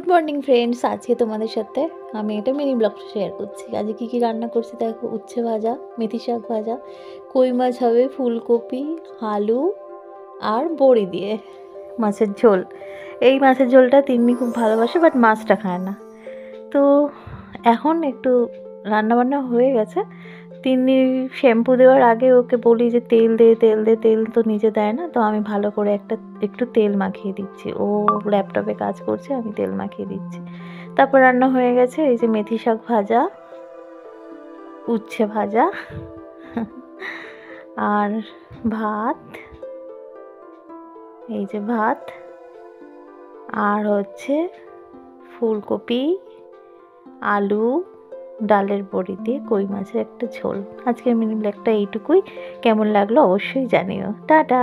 Morning friends, আজকে তোমাদের সাথে আমি একটা মিনি ব্লগ শেয়ার করছি। আজকে কী কী রান্না করছি দেখো। উচ্ছে ভাজা, মেথি শাক ভাজা, কই মাছ হবে, ফুলকপি, আলু আর বড়ি দিয়ে মাছের ঝোল। এই মাছের ঝোলটা তিন্নি খুব ভালোবাসে, বাট মাছটা খায় না। তো এখন একটু রান্নাবান্না হয়ে গেছে। তিন্নি শ্যাম্পু দেওয়ার আগে ওকে বলি যে তেল দে, তেল দে। তেল তো নিজে দেয় না, তো আমি ভালো করে একটু তেল মাখিয়ে দিচ্ছি। ও ল্যাপটপে কাজ করছে, আমি তেল মাখিয়ে দিচ্ছি। তারপর রান্না হয়ে গেছে। এই যে মেথি শাক ভাজা, উচ্ছে ভাজা আর ভাত। এই যে ভাত আর হচ্ছে ফুলকপি, আলু, ডালের বড়ি দিয়ে কই মাছের একটা ঝোল। আজকের মিনি ব্লগটা এইটুকুই। কেমন লাগলো অবশ্যই জানিও। টাটা।